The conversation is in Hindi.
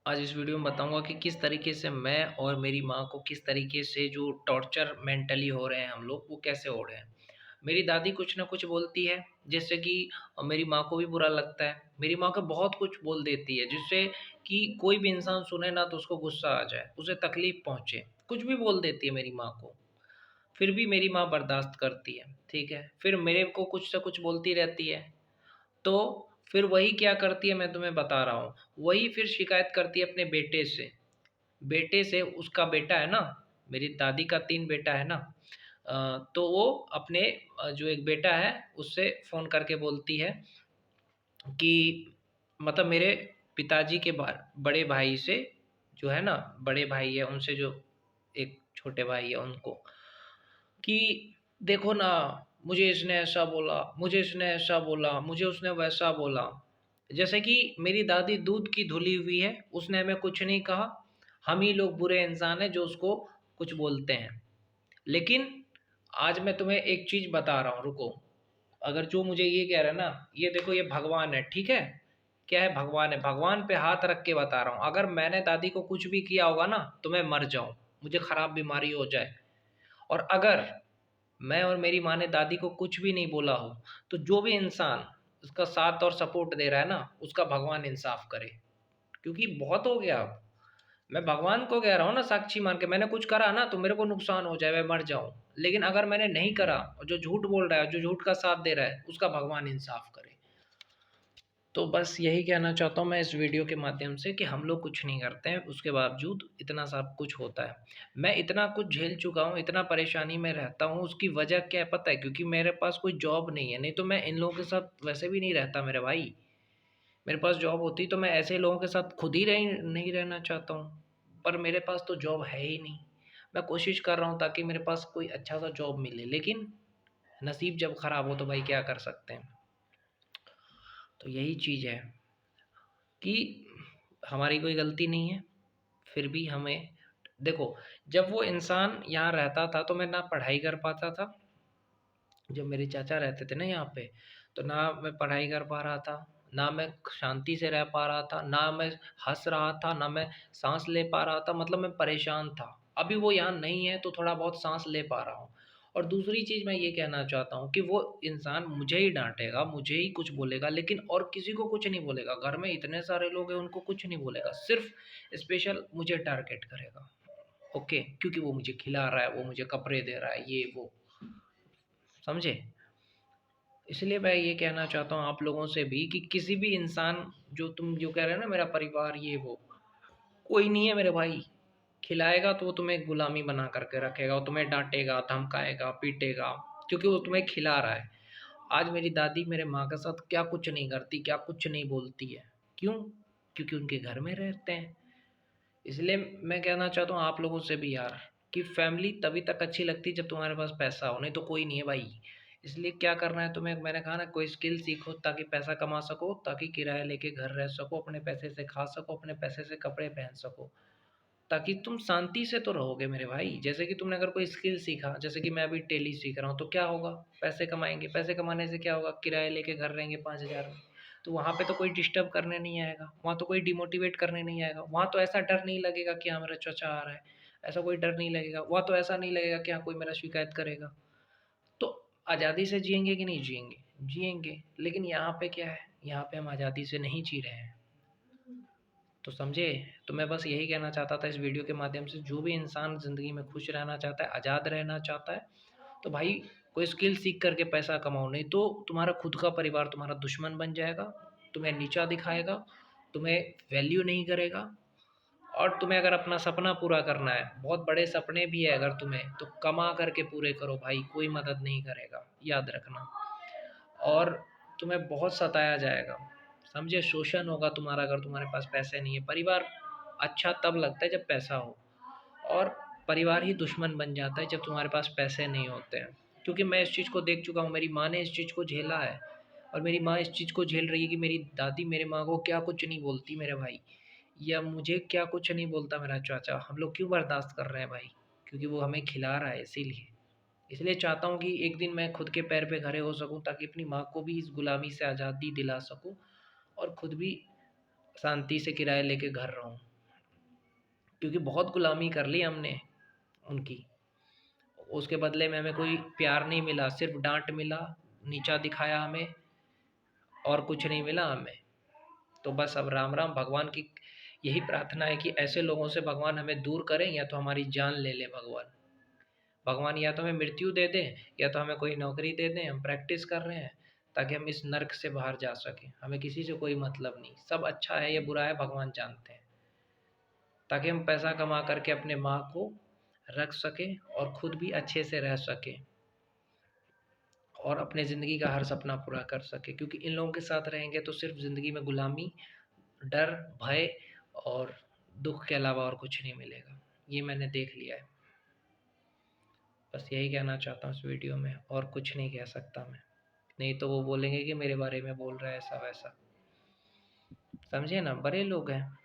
आज इस वीडियो में बताऊँगा कि किस तरीके से मैं और मेरी माँ को किस तरीके से जो टॉर्चर मेंटली हो रहे हैं हम लोग, वो कैसे हो रहे हैं। मेरी दादी कुछ न कुछ बोलती है, जिससे कि मेरी माँ को भी बुरा लगता है। मेरी माँ को बहुत कुछ बोल देती है, जिससे कि कोई भी इंसान सुने ना तो उसको गुस्सा आ जाए, उसे तकलीफ़ पहुँचे। कुछ भी बोल देती है मेरी माँ को, फिर भी मेरी माँ बर्दाश्त करती है, ठीक है। फिर मेरे को कुछ से कुछ बोलती रहती है। तो फिर वही क्या करती है मैं तुम्हें बता रहा हूँ, वही फिर शिकायत करती है अपने बेटे से। बेटे से उसका बेटा है ना, मेरी दादी का 3 बेटा है ना, तो वो अपने जो एक बेटा है उससे फ़ोन करके बोलती है कि मतलब मेरे पिताजी के बड़े भाई से, जो है ना, बड़े भाई है उनसे, जो एक छोटे भाई है उनको, कि देखो ना, मुझे इसने ऐसा बोला, मुझे इसने ऐसा बोला, मुझे उसने वैसा बोला। जैसे कि मेरी दादी दूध की धुली हुई है, उसने हमें कुछ नहीं कहा, हम ही लोग बुरे इंसान हैं जो उसको कुछ बोलते हैं। लेकिन आज मैं तुम्हें एक चीज़ बता रहा हूँ, रुको। अगर जो मुझे ये कह रहा है ना, ये देखो ये भगवान है, ठीक है? क्या है? भगवान है। भगवान पे हाथ रख के बता रहा हूँ, अगर मैंने दादी को कुछ भी किया होगा ना, तो मैं मर जाऊँ, मुझे खराब बीमारी हो जाए। और अगर मैं और मेरी माँ ने दादी को कुछ भी नहीं बोला हो, तो जो भी इंसान उसका साथ और सपोर्ट दे रहा है ना, उसका भगवान इंसाफ करे। क्योंकि बहुत हो गया अब। मैं भगवान को कह रहा हूँ ना, साक्षी मान के, मैंने कुछ करा ना तो मेरे को नुकसान हो जाए, मैं मर जाऊँ। लेकिन अगर मैंने नहीं करा और जो झूठ बोल रहा है, जो झूठ का साथ दे रहा है, उसका भगवान इंसाफ करे। तो बस यही कहना चाहता हूँ मैं इस वीडियो के माध्यम से कि हम लोग कुछ नहीं करते हैं, उसके बावजूद इतना सब कुछ होता है। मैं इतना कुछ झेल चुका हूँ, इतना परेशानी में रहता हूँ, उसकी वजह क्या है पता है? क्योंकि मेरे पास कोई जॉब नहीं है, नहीं तो मैं इन लोगों के साथ वैसे भी नहीं रहता मेरे भाई। मेरे पास जॉब होती तो मैं ऐसे लोगों के साथ खुद ही नहीं रहना चाहता हूँ। पर मेरे पास तो जॉब है ही नहीं। मैं कोशिश कर रहा हूँ ताकि मेरे पास कोई अच्छा सा जॉब मिले, लेकिन नसीब जब खराब हो तो भाई क्या कर सकते हैं। तो यही चीज़ है कि हमारी कोई गलती नहीं है, फिर भी हमें देखो, जब वो इंसान यहाँ रहता था तो मैं ना पढ़ाई कर पाता था। जब मेरे चाचा रहते थे ना यहाँ पे, तो ना मैं पढ़ाई कर पा रहा था, ना मैं शांति से रह पा रहा था, ना मैं हँस रहा था, ना मैं साँस ले पा रहा था, मतलब मैं परेशान था। अभी वो यहाँ नहीं है तो थोड़ा बहुत साँस ले पा रहा हूँ। और दूसरी चीज़ मैं ये कहना चाहता हूँ कि वो इंसान मुझे ही डाँटेगा, मुझे ही कुछ बोलेगा, लेकिन और किसी को कुछ नहीं बोलेगा। घर में इतने सारे लोग हैं, उनको कुछ नहीं बोलेगा, सिर्फ़ स्पेशल मुझे टारगेट करेगा। ओके, क्योंकि वो मुझे खिला रहा है, वो मुझे कपड़े दे रहा है, ये वो, समझे? इसलिए मैं ये कहना चाहता हूँ आप लोगों से भी कि किसी भी इंसान, जो तुम जो कह रहे हो ना मेरा परिवार ये वो, कोई नहीं है मेरे भाई। खिलाएगा तो वो तुम्हें गुलामी बना करके रखेगा, वो तुम्हें डाँटेगा, धमकाएगा, पीटेगा, क्योंकि वो तुम्हें खिला रहा है। आज मेरी दादी मेरे माँ के साथ क्या कुछ नहीं करती, क्या कुछ नहीं बोलती है। क्यों? क्योंकि उनके घर में रहते हैं। इसलिए मैं कहना चाहता हूँ आप लोगों से भी यार, कि फैमिली तभी तक अच्छी लगती है जब तुम्हारे पास पैसा हो, नहीं तो कोई नहीं है भाई। इसलिए क्या करना है तुम्हें, मैंने कहा ना, कोई स्किल सीखो ताकि पैसा कमा सको, ताकि किराया लेके घर रह सको, अपने पैसे से खा सको, अपने पैसे से कपड़े पहन सको, ताकि तुम शांति से तो रहोगे मेरे भाई। जैसे कि तुमने अगर कोई स्किल सीखा, जैसे कि मैं अभी टेली सीख रहा हूँ, तो क्या होगा? पैसे कमाएंगे, पैसे कमाने से क्या होगा? किराया लेके घर रहेंगे 5,000 में, तो वहाँ पे तो कोई डिस्टर्ब करने नहीं आएगा, वहाँ तो कोई डिमोटिवेट करने नहीं आएगा, वहाँ तो ऐसा डर नहीं लगेगा कि हाँ मेरा चाचा आ रहा है, ऐसा कोई डर नहीं लगेगा, वहाँ तो ऐसा नहीं लगेगा कि हाँ कोई मेरा शिकायत करेगा। तो आज़ादी से जिएंगे कि नहीं जिएंगे? जिएंगे। लेकिन यहाँ पे क्या है, यहाँ पे हम आज़ादी से नहीं जी रहे हैं। तो समझे? तो मैं बस यही कहना चाहता था इस वीडियो के माध्यम से, जो भी इंसान ज़िंदगी में खुश रहना चाहता है, आज़ाद रहना चाहता है, तो भाई कोई स्किल सीख करके पैसा कमाओ, नहीं तो तुम्हारा खुद का परिवार तुम्हारा दुश्मन बन जाएगा, तुम्हें नीचा दिखाएगा, तुम्हें वैल्यू नहीं करेगा। और तुम्हें अगर अपना सपना पूरा करना है, बहुत बड़े सपने भी है अगर तुम्हें, तो कमा करके पूरे करो भाई, कोई मदद नहीं करेगा, याद रखना। और तुम्हें बहुत सताया जाएगा, समझे? शोषण होगा तुम्हारा अगर तुम्हारे पास पैसे नहीं है। परिवार अच्छा तब लगता है जब पैसा हो, और परिवार ही दुश्मन बन जाता है जब तुम्हारे पास पैसे नहीं होते हैं। क्योंकि मैं इस चीज़ को देख चुका हूँ, मेरी माँ ने इस चीज़ को झेला है, और मेरी माँ इस चीज़ को झेल रही है कि मेरी दादी मेरे माँ को क्या कुछ नहीं बोलती मेरे भाई, या मुझे क्या कुछ नहीं बोलता मेरा चाचा, हम लोग क्यों बर्दाश्त कर रहे हैं भाई? क्योंकि वो हमें खिला रहा है, इसीलिए। इसलिए चाहता हूँ कि एक दिन मैं खुद के पैर पे खड़े हो सकूँ, ताकि अपनी माँ को भी इस गुलामी से आज़ादी दिला सकूँ, और खुद भी शांति से किराया लेके घर रहूँ। क्योंकि बहुत गुलामी कर ली हमने उनकी। उसके बदले में हमें कोई प्यार नहीं मिला, सिर्फ डांट मिला, नीचा दिखाया हमें, और कुछ नहीं मिला हमें। तो बस अब राम राम। भगवान की यही प्रार्थना है कि ऐसे लोगों से भगवान हमें दूर करें, या तो हमारी जान ले ले भगवान। भगवान या तो हमें मृत्यु दे दें, या तो हमें कोई नौकरी दे दें। हम प्रैक्टिस कर रहे हैं ताकि हम इस नर्क से बाहर जा सकें। हमें किसी से कोई मतलब नहीं, सब अच्छा है या बुरा है भगवान जानते हैं। ताकि हम पैसा कमा करके अपने माँ को रख सकें और खुद भी अच्छे से रह सकें और अपने ज़िंदगी का हर सपना पूरा कर सकें। क्योंकि इन लोगों के साथ रहेंगे तो सिर्फ ज़िंदगी में गुलामी, डर, भय और दुख के अलावा और कुछ नहीं मिलेगा। ये मैंने देख लिया है। बस यही कहना चाहता हूँ इस वीडियो में, और कुछ नहीं कह सकता मैं। नहीं तो वो बोलेंगे कि मेरे बारे में बोल रहा है ऐसा वैसा। समझे ना, बड़े लोग हैं।